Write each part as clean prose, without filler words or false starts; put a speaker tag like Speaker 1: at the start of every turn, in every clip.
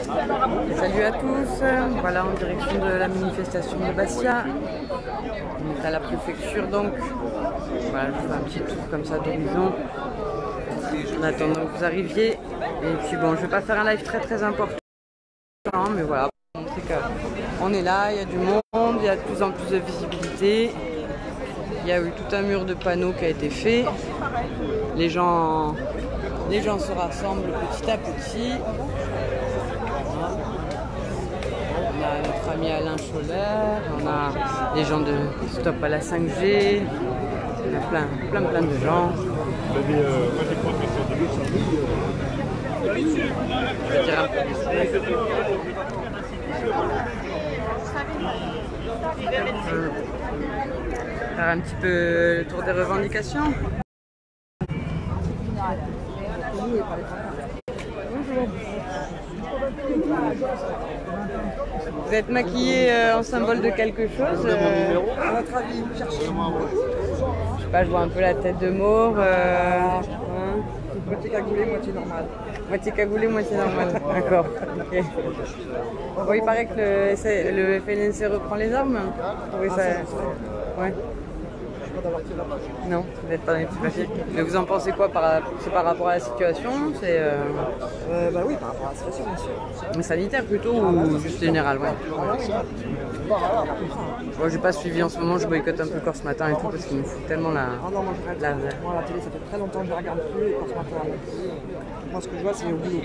Speaker 1: Salut à tous, voilà en direction de la manifestation de Bastia. On est à la préfecture donc. Voilà, je fais un petit tour comme ça d'horizon en attendant que vous arriviez. Et puis bon, je vais pas faire un live très important, mais voilà, pour montrer qu'on est là, il y a du monde, il y a de plus en plus de visibilité. Il y a eu tout un mur de panneaux qui a été fait. Les gens se rassemblent petit à petit. On a notre ami Alain Scholler, on a les gens de Stop à la 5G, on a plein de gens. Je vais dire un peu. Faire un petit peu le tour des revendications. Vous êtes maquillé en symbole de quelque chose
Speaker 2: À votre avis, vous cherchez?
Speaker 1: Je sais pas, je vois un peu la tête de mauve.
Speaker 2: Moitié cagoulé, moitié normal.
Speaker 1: Moitié cagoulé, moitié normal. D'accord. Okay. Bon, il paraît que le FLNC reprend les armes. Oui, ça... Ouais. Non, vous n'êtes pas dans les petits papiers. Mais vous en pensez quoi c'est par rapport à la situation?
Speaker 2: Bah oui, par rapport à la situation, bien sûr.
Speaker 1: Sanitaire plutôt ou juste général, ouais. Moi, j'ai pas suivi en ce moment, je boycotte un peu Corse ce matin et tout parce qu'il me fout tellement la...
Speaker 2: Ah non, moi je regarde. Moi la télé, ça fait très longtemps que je regarde plus et Corse matin. Moi ce que je vois, c'est au boulot.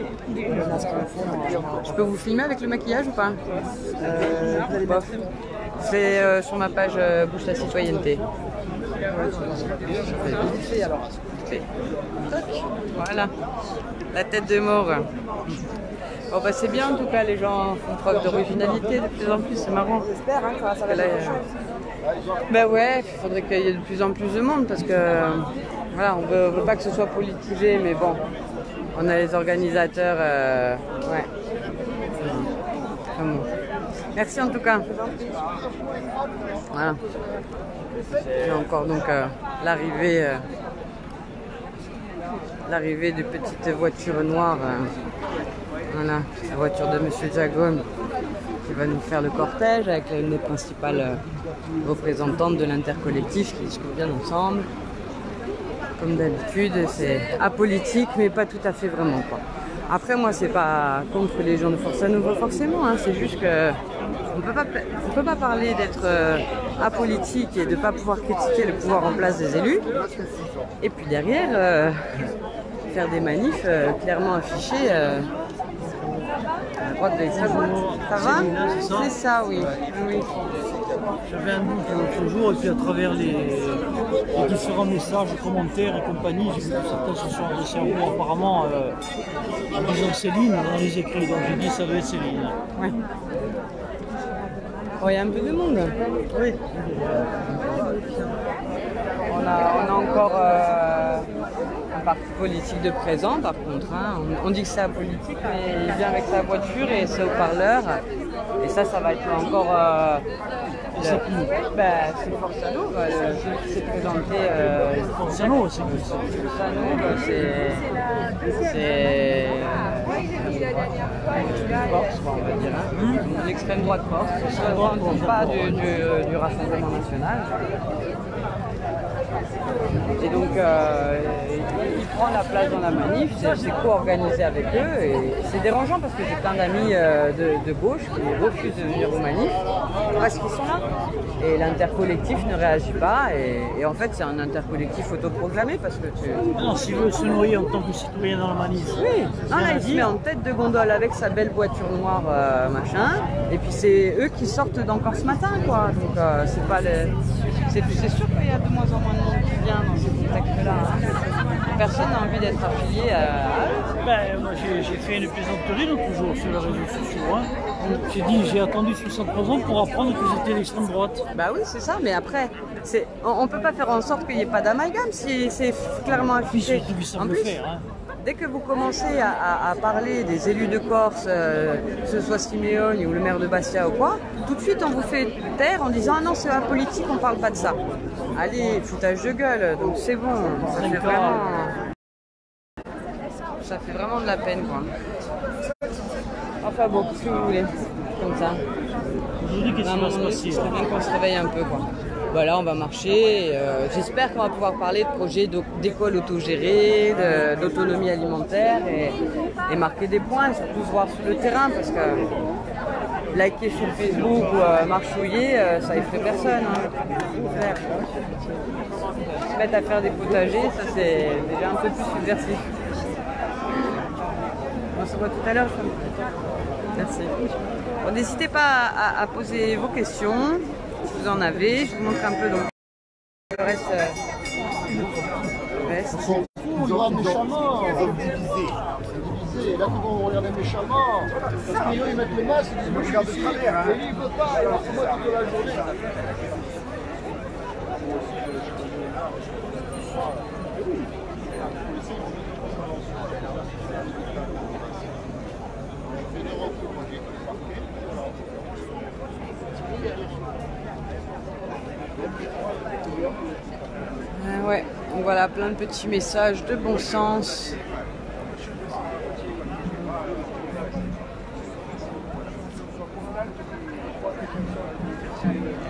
Speaker 2: Là, ce qu'ils me font.
Speaker 1: Je peux vous filmer avec le maquillage ou pas?
Speaker 2: Vous allez mettre...
Speaker 1: C'est sur ma page Bouche la citoyenneté.
Speaker 2: Fait alors.
Speaker 1: Voilà, la tête de mort. Bon bah c'est bien en tout cas, les gens font preuve d'originalité de plus en plus, c'est marrant.
Speaker 2: J'espère que ça va être
Speaker 1: Bah ouais, il faudrait qu'il y ait de plus en plus de monde parce que voilà, on veut pas que ce soit politisé, mais bon, on a les organisateurs, ouais. Bon. Merci en tout cas. Voilà. Et encore donc l'arrivée de petites voitures noires. Voilà, la voiture de Monsieur Diagone qui va nous faire le cortège avec l'une des principales représentantes de l'intercollectif qui discutent bien ensemble. Comme d'habitude, c'est apolitique mais pas tout à fait vraiment quoi. Après moi c'est pas contre les gens de Force à Nouveau forcément, hein, c'est juste que on peut pas parler d'être apolitique et de ne pas pouvoir critiquer le pouvoir en place des élus. Et puis derrière, faire des manifs clairement affichés à droite de l'extrême. Ça va? C'est ça, oui. Oui.
Speaker 3: J'avais un doute l'autre jour et puis à travers les différents messages, commentaires et compagnie, j'ai vu que certains se sont adressés à vous apparemment en disant Céline dans les écrits. Donc j'ai dit ça va être Céline.
Speaker 1: Ouais. Oh, il y a un peu de monde.
Speaker 3: Oui.
Speaker 1: On a encore un parti politique de présent par contre. Hein. On dit que c'est apolitique, mais il vient avec sa voiture et ses haut-parleurs. Et ça va être encore... c'est Forsano, celui qui s'est présenté.
Speaker 3: Forsano, c'est
Speaker 1: Corse, on va dire. Hein. L'extrême droite Corse. On ne pas du Rassemblement national. Et donc, il prend la place dans la manif, c'est co-organisé avec eux. Et c'est dérangeant parce que j'ai plein d'amis de gauche qui refusent de venir aux manifs parce qu'ils sont là. Et l'intercollectif ne réagit pas. Et en fait, c'est un intercollectif autoproclamé parce que tu...
Speaker 3: Non, s'il veut se noyer en tant que citoyen dans la manif.
Speaker 1: Oui, non, là, il se met en tête de gondole avec sa belle voiture noire, machin. Et puis, c'est eux qui sortent d'encore ce matin, quoi. Donc, c'est pas le... C'est sûr qu'il y a de moins en moins de monde qui vient dans ce contexte-là. Hein. Personne n'a envie d'être affilié à eux.
Speaker 3: Moi, j'ai fait une plaisanterie l'autre jour sur les réseaux sociaux. Hein. J'ai dit, j'ai attendu 63 ans pour apprendre que c'était l'extrême droite.
Speaker 1: Bah oui, c'est ça, mais après, on ne peut pas faire en sorte qu'il n'y ait pas d'amalgame si c'est clairement affiché. En plus,
Speaker 3: hein.
Speaker 1: Dès que vous commencez à parler des élus de Corse, que ce soit Simeone ou le maire de Bastia ou quoi, tout de suite on vous fait taire en disant « Ah non, c'est la politique, on parle pas de ça ». Allez, foutage de gueule, donc c'est bon, ça fait vraiment de la peine, quoi. enfin bon, qu'est-ce que vous voulez? Comme ça.
Speaker 3: Je vous dis qu'est-ce qui va se passer.
Speaker 1: Ce serait bien qu'on se réveille un peu, quoi. Voilà, on va marcher. J'espère qu'on va pouvoir parler de projets d'école autogérée, d'autonomie alimentaire et marquer des points, surtout se voir sur le terrain, parce que liker sur Facebook ou marchouiller, ça effraie personne. Hein. Se mettre à faire des potagers, ça c'est déjà un peu plus subversif. On se voit tout à l'heure. Merci. Bon, n'hésitez pas à poser vos questions, si vous en avez. Je vous montre un peu donc, le reste.
Speaker 4: Ils ont méchamment divisé. Et là, ils vont regarder méchamment. Parce qu'ils mettent le masque, ils disent moi je regarde de travers. Et lui, il ne veut pas, alors c'est moi toute la journée.
Speaker 1: Ouais, donc voilà, plein de petits messages de bon sens.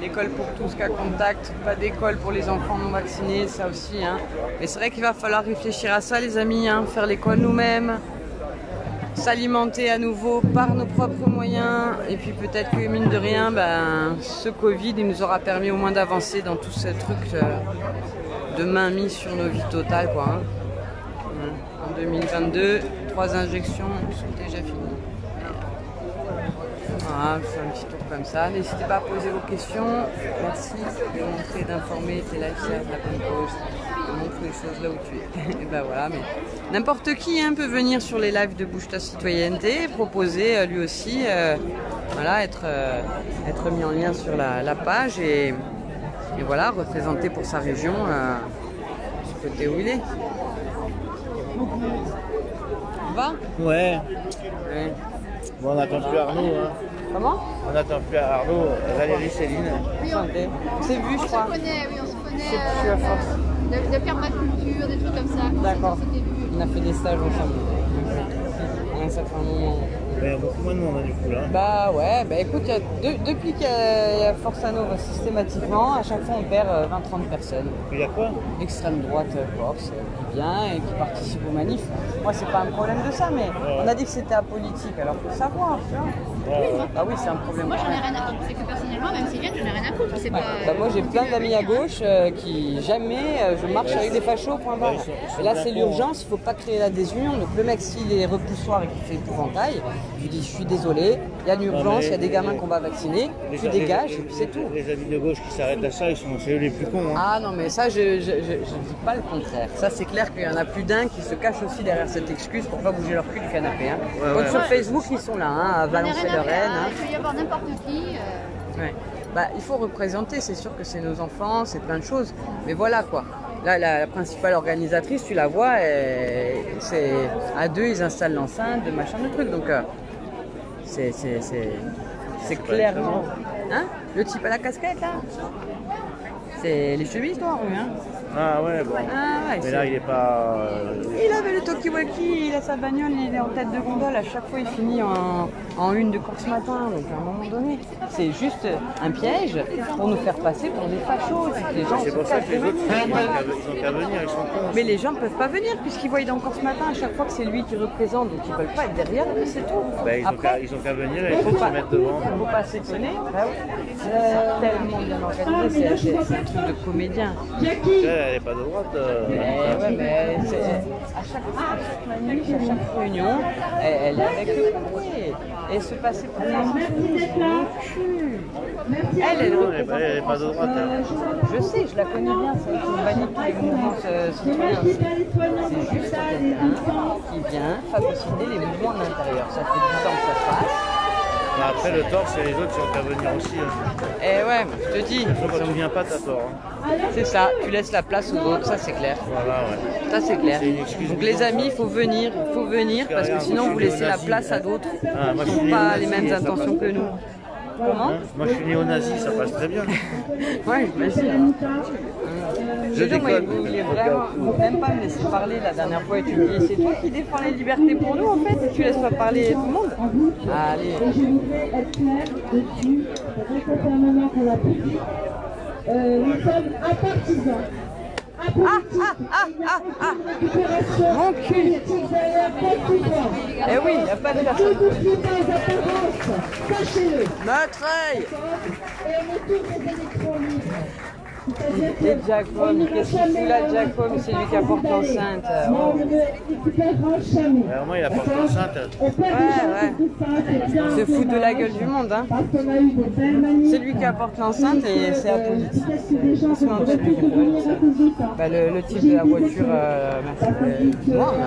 Speaker 1: L'école pour tous cas contact, pas d'école pour les enfants non vaccinés, ça aussi. Hein. Mais c'est vrai qu'il va falloir réfléchir à ça, les amis, hein, faire l'école nous-mêmes, s'alimenter à nouveau par nos propres moyens. Et puis peut-être que mine de rien, ce Covid, il nous aura permis au moins d'avancer dans tout ce truc de mainmise sur nos vies totales, quoi. Hein. En 2022, 3 injections sont déjà finies. Voilà, je fais un petit tour comme ça. N'hésitez pas à poser vos questions. Merci de montrer, d'informer tes lives de la bonne cause, de montrer les choses là où tu es. Et ben voilà, mais n'importe qui peut venir sur les lives de Bouge ta citoyenneté, proposer lui aussi, voilà, être mis en lien sur la page et voilà, représenter pour sa région du côté où il est. On va?
Speaker 5: Ouais.
Speaker 1: Ouais.
Speaker 5: Bon, on n'attend plus Arnaud. Hein.
Speaker 1: Comment?
Speaker 5: On n'attend plus Arnaud, Valérie, Céline.
Speaker 1: Santé. On s'est vu, je crois.
Speaker 6: On se connaît, oui, on se connaît.
Speaker 1: Je suis à force.
Speaker 6: De permaculture, des trucs comme ça.
Speaker 1: D'accord.
Speaker 6: On s'était vus.
Speaker 1: On a fait des stages ensemble. Ouais, ça fait un moment.
Speaker 5: Il y a beaucoup moins de monde, hein, du coup, là.
Speaker 1: Bah ouais, bah écoute, depuis qu'il y a Força Nova systématiquement, à chaque fois on perd 20-30 personnes.
Speaker 5: Il y a quoi?
Speaker 1: L'extrême droite corse qui vient et qui participe aux manifs. Moi c'est pas un problème de ça, mais on a dit que c'était apolitique, alors faut savoir, tu vois. Ah oui, c'est un problème.
Speaker 6: Moi j'en ai rien à foutre. C'est que personnellement, même si vient, j'en ai rien à foutre. C'est pas.
Speaker 1: Bah moi j'ai plein d'amis à gauche qui jamais je marche avec des fachos, point barre. Et là c'est l'urgence, il faut pas créer la désunion. Donc le mec s'il est repoussoir et qu'il fait épouvantail, je lui dis je suis désolé, il y a une urgence, il y a des gamins qu'on va vacciner, tu dégages et puis c'est tout.
Speaker 5: Les amis de gauche qui s'arrêtent à ça, c'est eux les plus cons. Hein.
Speaker 1: Ah non mais ça je dis pas le contraire. Ça c'est clair qu'il y en a plus d'un qui se cache aussi derrière cette excuse pour pas bouger leur cul du canapé. Hein. Donc sur Facebook ils sont là, à balancer leur haine. Hein.
Speaker 6: Il peut y avoir n'importe qui.
Speaker 1: Ouais. Bah, il faut représenter, c'est sûr que c'est nos enfants, c'est plein de choses. Mais voilà quoi. Là, la principale organisatrice, tu la vois, c'est à deux, ils installent l'enceinte, de machin, de truc. Donc, c'est clairement. Hein? Le type à la casquette, là? C'est les chemises, toi, oui, hein?
Speaker 5: Ah ouais, bon.
Speaker 1: Ah, ouais,
Speaker 5: mais là, il est pas...
Speaker 1: Il avait le talkie-walkie, il a sa bagnole, il est en tête de gondole. À chaque fois, il finit en une de course matin. Donc, à un moment donné, c'est juste un piège pour nous faire passer pour des fachos. Les gens
Speaker 5: C'est pour ça que les autres, ils ont qu'à venir, ils sont cons.
Speaker 1: Mais les gens ne peuvent pas venir puisqu'ils voient dans course matin à chaque fois que c'est lui qui représente. Donc, ils ne veulent pas être derrière lui, c'est tout.
Speaker 5: Bah, ils ont qu'à venir et
Speaker 1: il
Speaker 5: ils faut se mettre devant.
Speaker 1: Il ne faut pas s'étonner. C'est tellement bien organisé, c'est un truc de comédien.
Speaker 5: Elle n'est pas de droite.
Speaker 1: Ouais, mais à chaque manif, à chaque réunion, elle est avec le premier. Et se passer pour la Elle
Speaker 5: n'est pas de droite. Hein.
Speaker 1: Je sais, je la connais bien, c'est une manip les mouvements citoyens. C'est juste quelqu'un qui vient phagocyter les mouvements de l'intérieur. Ça fait 10 ans que ça se passe.
Speaker 5: Après le tort, c'est les autres qui ont qu'à venir aussi. Hein.
Speaker 1: Eh ouais, je te dis.
Speaker 5: Quand tu ne viens pas, t'as tort. Hein.
Speaker 1: C'est ça, tu laisses la place aux autres, ça c'est clair.
Speaker 5: Voilà, ouais.
Speaker 1: Ça c'est clair. Donc les amis, il faut venir parce que sinon vous laissez la place à d'autres qui n'ont pas les mêmes intentions que nous. Comment?
Speaker 5: Moi je suis néo-nazi, ça passe très bien.
Speaker 1: Ouais, j'imagine.
Speaker 5: Je
Speaker 1: Moi,
Speaker 5: déconne.
Speaker 1: vous vouliez vraiment même pas me laisser parler la dernière fois et tu me dis c'est toi qui défends les libertés pour nous en fait et tu laisses pas parler tout le monde. Allez.
Speaker 7: Je voudrais être clair dessus, c'est très fermement pour la publique. Nous sommes apartisans.
Speaker 1: Mon cul. Eh oui, il n'y a pas de personne.
Speaker 7: Ne vous pas aux apparences, sachez-le.
Speaker 1: Notre œil.
Speaker 7: Et on est tous des électrons libres.
Speaker 1: Et Giacomo, qu'est-ce qu'il fout là, Giacomo? C'est lui qui apporte l'enceinte.
Speaker 7: Non, on ne récupérera jamais.
Speaker 5: Vraiment, il apporte l'enceinte.
Speaker 7: On perd
Speaker 1: Se fout de la gueule du monde, hein.
Speaker 7: parce qu'on a eu des belles manières.
Speaker 1: C'est lui qui apporte l'enceinte et c'est apolitique.
Speaker 7: Peut-être que des gens
Speaker 1: C'est un peu lui qui
Speaker 7: venir à cause de ça.
Speaker 1: Bah, le type de la voiture, moi, là.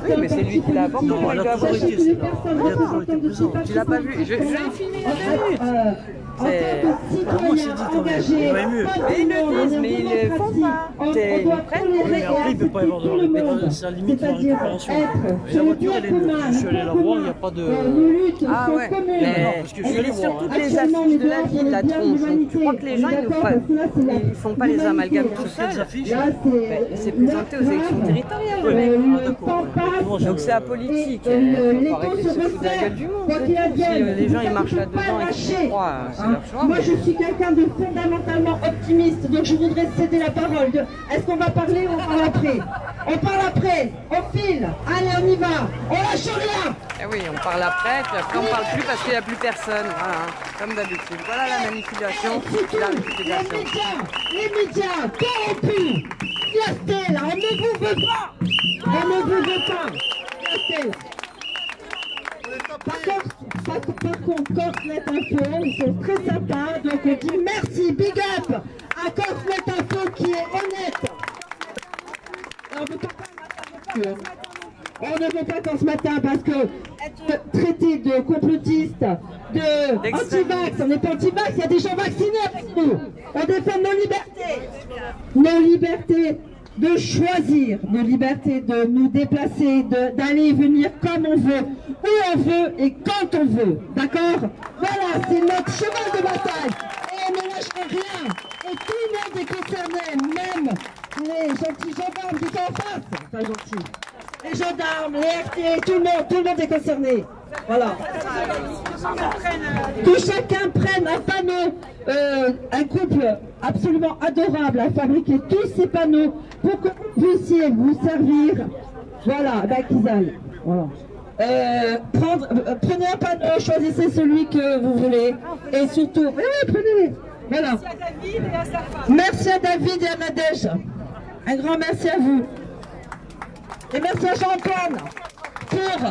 Speaker 1: Oui, mais c'est lui qui l'a apporté.
Speaker 3: Non, la priorité, c'est là. Il a toujours été présent.
Speaker 1: Tu l'as pas vu? Je l'ai filmé il y a 2 minutes.
Speaker 3: Moi, c'est dit quand même. Il va mieux.
Speaker 1: Mais ils le disent, mais ils le font pas. Ils prennent pour
Speaker 3: Mais après, il ne peut pas y avoir de récupération. C'est à la limite de la récupération. Et la voiture, elle est neuve. Je suis allé la voir, il n'y a pas de.
Speaker 1: Ah ouais, mais
Speaker 3: parce que je suis allé
Speaker 1: il est sur
Speaker 3: voir.
Speaker 1: toutes les affiches de la ville, la tronche. Donc, tu crois que les gens, ils font pas les amalgames tout
Speaker 3: Quelles
Speaker 1: seuls?
Speaker 3: affiches?
Speaker 1: C'est présenté aux élections territoriales.
Speaker 3: Oui,
Speaker 1: le mec.
Speaker 3: ah, d'accord.
Speaker 1: Donc c'est apolitique. Il faut arrêter de se foutre de la gueule du monde. C'est tout. Si les gens ils marchent là-dedans et qu'ils y croient, c'est leur choix.
Speaker 7: Moi, je suis quelqu'un de fondamentalement optimiste, donc je voudrais céder la parole. Est-ce qu'on va parler ou on parle après? On parle après, on file, allez, on y va, on lâche rien.
Speaker 1: Eh oui, on parle après, puis après on parle plus parce qu'il n'y a plus personne. Voilà, comme d'habitude. Voilà la manipulation et la récupération.
Speaker 7: Les médias, corrompus, fierté, là, on ne vous veut pas. On ne vous veut pas. Fierté. Par contre, Corselet Info, ils sont très sympas, donc on dit merci, big up à Corselet Info qui est honnête. On ne peut pas on ne veut pas qu'en ce matin, parce que être traité de complotiste, de anti-vax, on n'est pas anti-vax, il y a des gens vaccinés avec nous. On défend nos libertés. Nos libertés de choisir, nos libertés de nous déplacer, d'aller et venir comme on veut, où on veut et quand on veut. D'accord? Voilà, c'est notre cheval de bataille. Et on ne lâchera rien. Et tout le monde est concerné, même les gentils gendarmes qui sont en face. Pas gentils. Les gendarmes, les RT, tout le monde est concerné. Voilà. Que chacun prenne un panneau, un couple absolument adorable à fabriquer tous ces panneaux pour que vous puissiez vous servir. Voilà, qu'ils aillent. Voilà. Prenez un panneau, choisissez celui que vous voulez. Et surtout, prenez-les. Voilà. Merci à David et à Nadège. Un grand merci à vous. Et merci à Jean-Antoine pour...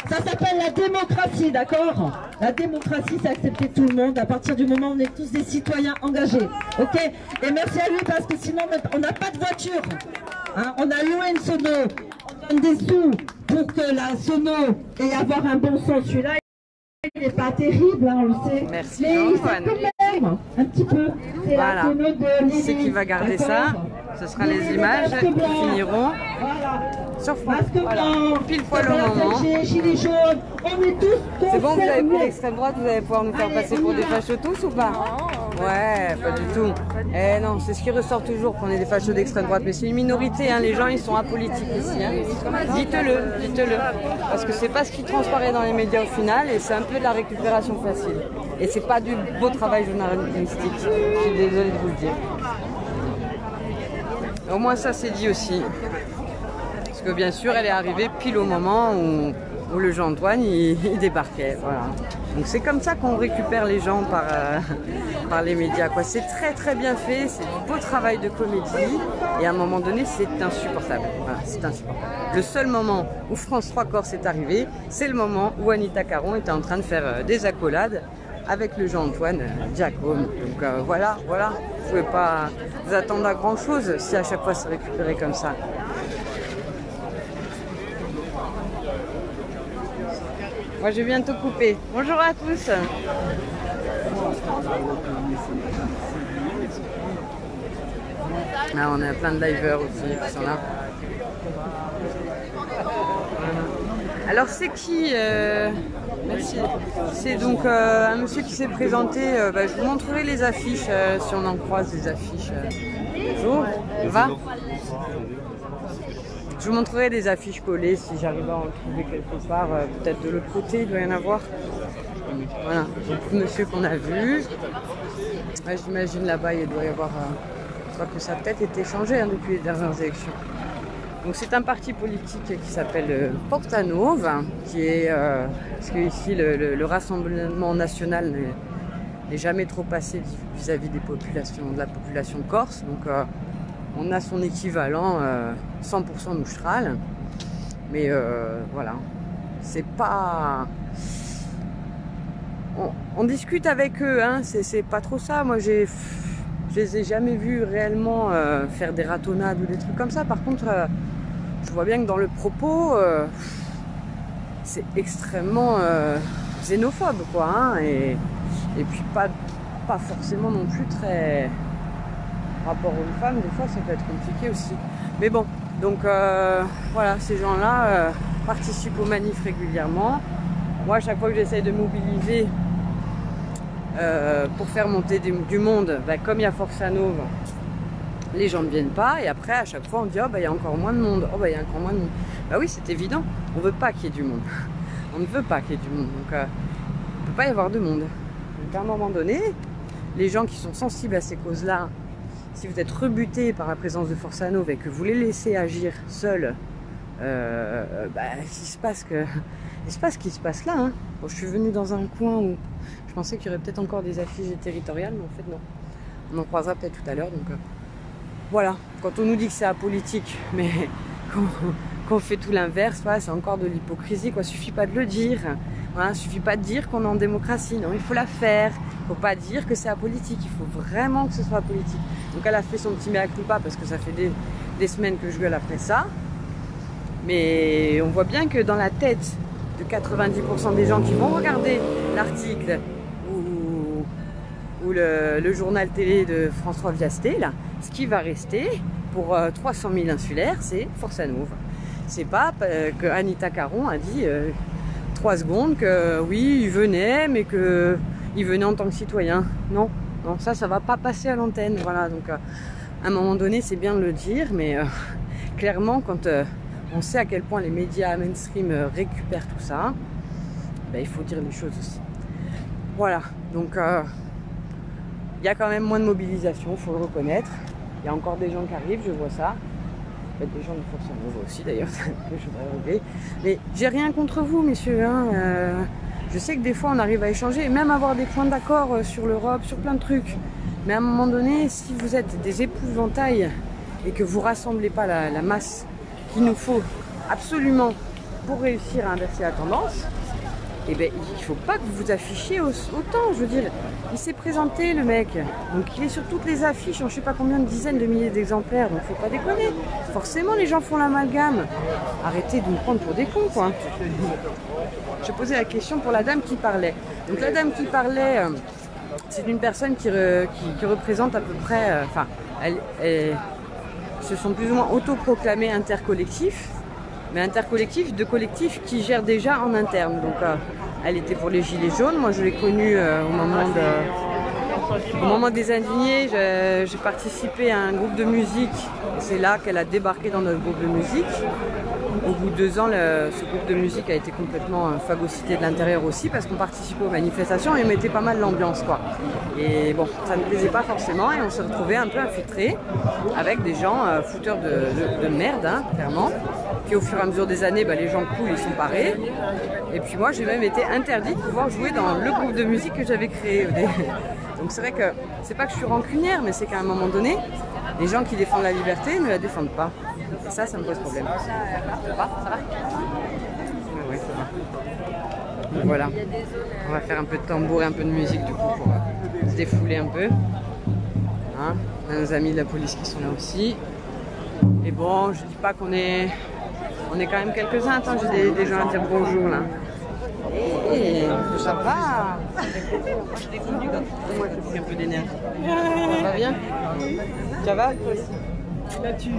Speaker 7: Ça s'appelle la démocratie, d'accord? La démocratie, c'est accepter tout le monde à partir du moment où on est tous des citoyens engagés. Ok? Et merci à lui parce que sinon on n'a pas de voiture. Hein? On a loué une sono. On donne des sous pour que la sono ait avoir un bon son. Celui-là, il n'est pas terrible, hein, on le sait.
Speaker 1: Merci,
Speaker 7: mais
Speaker 1: Jean-Antoine.
Speaker 7: quand même, un petit peu. C'est
Speaker 1: voilà.
Speaker 7: la sono de Lily.
Speaker 1: C'est qui va garder ça. Ce sera les images qui finiront sur fond. Voilà, pile poil au moment. C'est bon, vous avez pris l'extrême droite, vous allez pouvoir nous faire passer pour des fachos tous ou pas? Ouais, pas du tout. Eh non, c'est ce qui ressort toujours qu'on est des fachos d'extrême droite, mais c'est une minorité, hein. Les gens ils sont apolitiques ici. Hein. Dites-le, dites-le. Parce que c'est pas ce qui transparaît dans les médias au final et c'est un peu de la récupération facile. Et c'est pas du beau travail journalistique. Je suis désolée de vous le dire. Au moins ça c'est dit aussi. Parce que bien sûr elle est arrivée pile au moment où le Jean-Antoine il débarquait. Voilà. Donc c'est comme ça qu'on récupère les gens par les médias. C'est très très bien fait, c'est du beau travail de comédie et à un moment donné c'est insupportable. Voilà, c'est insupportable. Le seul moment où France 3 Corse est arrivé, c'est le moment où Anita Caron était en train de faire des accolades avec le Jean-Antoine Giacomo. Donc voilà, vous ne pouvez pas vous attendre à grand chose si à chaque fois c'est récupéré comme ça. Moi je vais bientôt couper. Bonjour à tous. Là on a plein de liveurs aussi qui sont là. Alors c'est qui merci. C'est donc un monsieur qui s'est présenté. Je vous montrerai les affiches si on en croise des affiches. Bonjour, ça va? Je vous montrerai des affiches collées si j'arrive à en trouver quelque part. Peut-être de l'autre côté, il doit y en avoir. Voilà, donc le monsieur qu'on a vu. J'imagine là-bas il doit y avoir. Je crois que ça a peut-être été changé depuis les dernières élections. Donc c'est un parti politique qui s'appelle Forza Nuova, qui est parce que ici le Rassemblement national n'est jamais trop passé vis-à-vis des populations, de la population corse. Donc on a son équivalent 100% Noustral, mais voilà, c'est pas. On discute avec eux, hein, c'est pas trop ça. Moi je les ai jamais vus réellement faire des ratonnades ou des trucs comme ça. Par contre, je vois bien que dans le propos, c'est extrêmement xénophobe, quoi. Hein, et puis pas forcément non plus très... Rapport aux femmes, des fois, ça peut être compliqué aussi. Mais bon, donc voilà, ces gens-là participent aux manifs régulièrement. Moi, à chaque fois que j'essaye de mobiliser pour faire monter du monde, comme il y a Forza Nuova, les gens ne viennent pas. Et après, à chaque fois, on dit « Oh, il y a encore moins de monde. Oh, il y a encore moins de monde. » Bah oui, c'est évident. On ne veut pas qu'il y ait du monde. On ne veut pas qu'il y ait du monde. Donc, il ne peut pas y avoir de monde. Donc, à un moment donné, les gens qui sont sensibles à ces causes-là, si vous êtes rebuté par la présence de Forza Nuova et que vous les laissez agir seuls, il se passe ce qui se passe là. Hein. Bon, je suis venue dans un coin où je pensais qu'il y aurait peut-être encore des affiches territoriales, mais en fait non. On en croisera peut-être tout à l'heure. Donc voilà, quand on nous dit que c'est apolitique, mais qu'on fait tout l'inverse, voilà, c'est encore de l'hypocrisie. Il suffit pas de le dire. Voilà, suffit pas de dire qu'on est en démocratie. Non, il faut la faire. Il faut pas dire que c'est apolitique. Il faut vraiment que ce soit apolitique. Donc elle a fait son petit mea culpa parce que ça fait des semaines que je gueule après ça. Mais on voit bien que dans la tête de 90% des gens qui vont regarder l'article ou le journal télé de François Viasté, là, ce qui va rester pour 300 000 insulaires, c'est Forza Nuova. C'est pas que Anita Caron a dit 3 secondes que oui, il venait, mais qu'il venait en tant que citoyen. Non, non, ça va pas passer à l'antenne. Voilà, donc à un moment donné, c'est bien de le dire, mais clairement, quand on sait à quel point les médias mainstream récupèrent tout ça, il faut dire les choses aussi. Voilà, donc il y a quand même moins de mobilisation, il faut le reconnaître. Il y a encore des gens qui arrivent, je vois ça. Peut-être des gens de Forza Nuova aussi d'ailleurs, je voudrais relever. Mais j'ai rien contre vous, messieurs. Hein. Je sais que des fois on arrive à échanger, et même avoir des points d'accord sur l'Europe, sur plein de trucs. Mais à un moment donné, si vous êtes des épouvantails et que vous rassemblez pas la masse qu'il nous faut absolument pour réussir à inverser la tendance, il ne faut pas que vous vous affichiez autant. Je veux dire, il s'est présenté le mec, donc il est sur toutes les affiches, je ne sais pas combien de dizaines de milliers d'exemplaires, donc faut pas déconner. Forcément les gens font l'amalgame. Arrêtez de nous prendre pour des cons, quoi. Je posais la question pour la dame qui parlait. Donc la dame qui parlait, c'est une personne qui représente à peu près, se sont plus ou moins autoproclamés intercollectifs, mais intercollectifs de collectifs qui gèrent déjà en interne. Donc elle était pour les Gilets jaunes. Moi je l'ai connue au moment des indignés. J'ai participé à un groupe de musique. C'est là qu'elle a débarqué dans notre groupe de musique. Au bout de 2 ans, ce groupe de musique a été complètement phagocyté de l'intérieur aussi parce qu'on participait aux manifestations et mettait pas mal l'ambiance, quoi. Et bon, ça ne plaisait pas forcément et on s'est retrouvés un peu infiltrés avec des gens fouteurs de merde, hein, clairement. Puis au fur et à mesure des années, les gens cool, ils sont parés. Et puis moi, j'ai même été interdite de pouvoir jouer dans le groupe de musique que j'avais créé. Donc c'est vrai que c'est pas que je suis rancunière, mais c'est qu'à un moment donné, les gens qui défendent la liberté ne la défendent pas. Et ça me pose problème. Ça va? Oui, ça va. Donc voilà. On va faire un peu de tambour et un peu de musique du coup pour se défouler un peu. Hein, on a nos amis de la police qui sont là aussi. Et bon, je dis pas qu'on est... On est quand même quelques-uns. Attends, j'ai des gens à dire bonjour là. Et ça va. Moi je découvre du gars. Moi je fais un peu d'énergie. Ça va bien? Ça va?
Speaker 3: Là, tu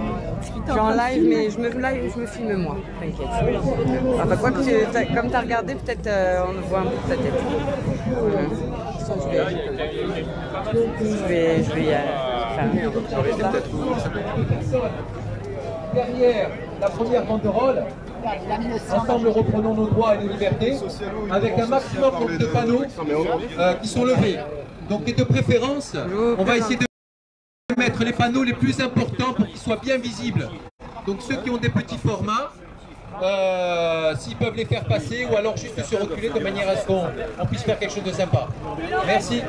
Speaker 1: Je suis en live, mais je me filme moi, t'inquiète. Ah bah quoi que comme tu as regardé, peut-être on voit un peu ta tête. Ça, je vais y faire.
Speaker 8: Derrière la première banderole, ensemble reprenons nos droits et nos libertés, avec un maximum de panneaux qui sont levés. Donc et de préférence, on va essayer de mettre les panneaux les plus importants pour qu'ils soient bien visibles. Donc ceux qui ont des petits formats, s'ils peuvent les faire passer ou alors juste se reculer de manière à ce qu'on puisse faire quelque chose de sympa. Merci.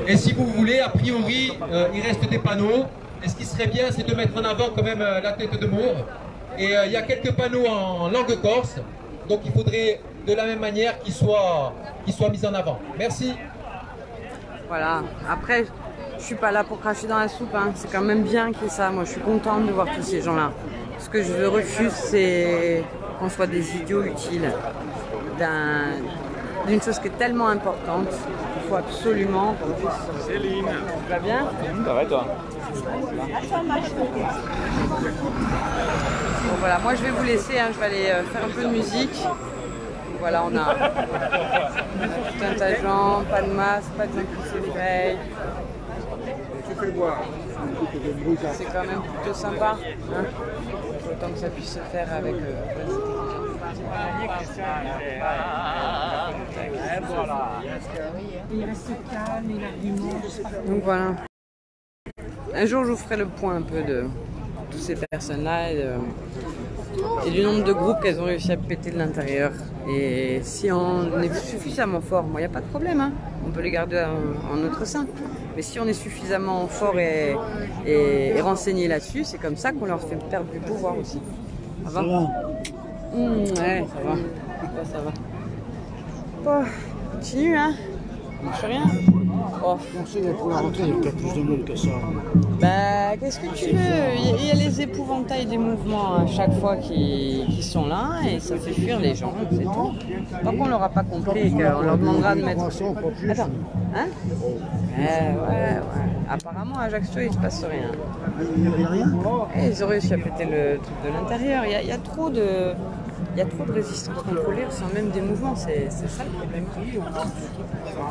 Speaker 8: Et si vous voulez, a priori, il reste des panneaux. Et ce qui serait bien, c'est de mettre en avant quand même la tête de Mauve. Et il y a quelques panneaux en langue corse. Donc il faudrait de la même manière qu'ils soient mis en avant. Merci.
Speaker 1: Voilà. Après, je suis pas là pour cracher dans la soupe. Hein. C'est quand même bien qu'il y ait ça. Moi, je suis contente de voir tous ces gens-là. Ce que je refuse, c'est qu'on soit des idiots utiles d'une chose qui est tellement importante. Il faut absolument qu'on puisse... Céline, tu vas bien?
Speaker 5: Ça va toi?
Speaker 1: Bon voilà, moi je vais vous laisser, hein. Je vais aller faire un peu de musique. Voilà, on a tout un tas de gens, pas de masque, pas de gens qui s'effrayent. C'est quand même plutôt sympa, hein. Autant que ça puisse se faire avec donc voilà. Un jour, je vous ferai le point un peu de toutes ces personnes-là et du nombre de groupes qu'elles ont réussi à péter de l'intérieur. Et si on est suffisamment fort, moi, il n'y a pas de problème, hein. On peut les garder en notre sein. Mais si on est suffisamment fort et renseigné là-dessus, c'est comme ça qu'on leur fait perdre du pouvoir aussi. Ça va? Ouais, ça va. Ça va. Bon, continue, hein. Ça marche rien. Oh.
Speaker 4: On sait que pour la rentrée, il y a peut-être plus de monde que ça.
Speaker 1: Bah, qu'est-ce que tu veux? Il y a les épouvantails des mouvements à chaque fois qui sont là et ça fait fuir les gens, c'est tout. Tant qu'on l'aura pas compris et qu'on leur demandera de mettre... Attends, hein? Ouais. Apparemment, à Ajaccio, il ne se passe rien.
Speaker 4: Il n'y avait rien?
Speaker 1: Et ils ont réussi à péter le truc de l'intérieur. Il y a trop de résistance contrôlée au sein même des mouvements, c'est ça le problème.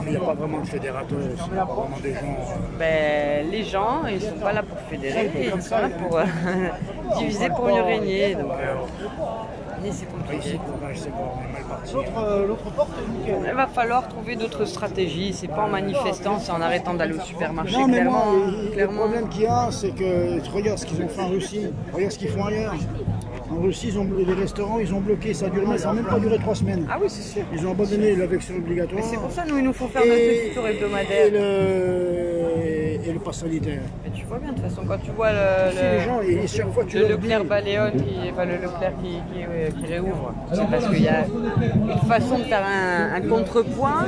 Speaker 4: Il n'y a pas vraiment de fédérateurs, il n'y a pas vraiment des gens...
Speaker 1: Ben, les gens, ils ne sont pas là pour fédérer, ils sont là pour diviser pour mieux régner. Donc, c'est compliqué.
Speaker 3: L'autre porte est nickel.
Speaker 1: Il va falloir trouver d'autres stratégies. C'est pas en manifestant, c'est en arrêtant d'aller au supermarché.
Speaker 4: Non, mais moi,
Speaker 1: clairement.
Speaker 4: le problème qu'il y a, c'est que tu regardes ce qu'ils ont fait en Russie, regarde ce qu'ils font ailleurs. En Russie, les restaurants, ils ont bloqué, ça n'a même pas duré 3 semaines.
Speaker 1: Ah oui, c'est sûr.
Speaker 4: Ils ont abandonné la vaccination obligatoire.
Speaker 1: Mais c'est pour ça, il nous faut faire notre petit tour hebdomadaire.
Speaker 4: Et le pass sanitaire.
Speaker 1: Mais tu vois bien, de toute façon, quand tu vois
Speaker 4: les gens, et chaque fois,
Speaker 1: le Leclerc Baléone, le Leclerc qui réouvre, c'est parce qu'il y a une façon de faire un contrepoint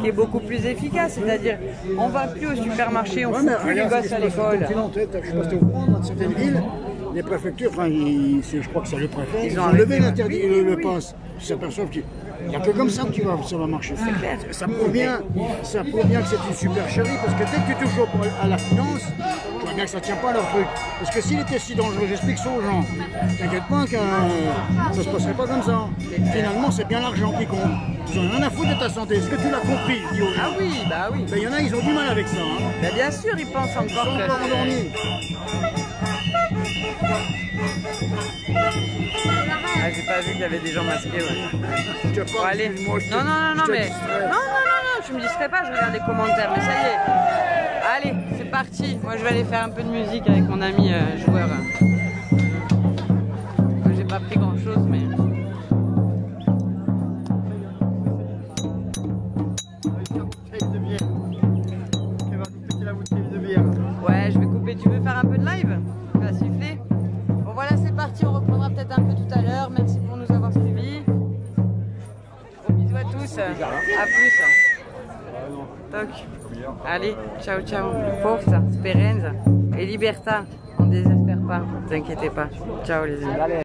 Speaker 1: qui est beaucoup plus efficace. C'est-à-dire, on va plus au supermarché, on ne fout plus les gosses à l'école.
Speaker 4: Je ne sais pas si tu es au courant, dans certaines villes, les préfectures, enfin, je crois que c'est le préfet, ils ont levé l'interdit, le pass. Ils s'aperçoivent qu'il n'y a que comme ça que ça va marcher. C'est clair. Ça prouve bien que c'est une supercherie, parce que dès que tu touches à la finance, tu vois bien que ça ne tient pas leur truc. Parce que s'il était si dangereux, j'explique ça aux gens, t'inquiète pas que ça ne se passerait pas comme ça. Finalement, c'est bien l'argent qui compte. Ils n'ont rien à foutre de ta santé. Est-ce que tu l'as compris, dis aux gens?
Speaker 1: Ah oui, bah oui.
Speaker 4: Il y en a, ils ont du mal avec ça. Hein.
Speaker 1: Bah bien sûr, ils pensent encore
Speaker 4: Ils sont encore endormis.
Speaker 1: Ah, j'ai pas vu qu'il y avait des gens masqués. Ouais.
Speaker 4: Bon,
Speaker 1: allez. Non, mais tu me distrais pas, je regarde les commentaires, mais ça y est. Allez, c'est parti. Moi, je vais aller faire un peu de musique avec mon ami joueur. J'ai pas pris grand chose, mais. Ouais, je vais couper. Tu veux faire un peu de live? Tu vas siffler? Bon, voilà, c'est parti. On reprendra peut-être un peu tout à l'heure. Merci pour nous avoir suivis. Gros bisous à tous. À plus. Toc. Allez, ciao, ciao. Forza, speranza et libertà. On ne désespère pas. Ne vous inquiétez pas. Ciao les amis.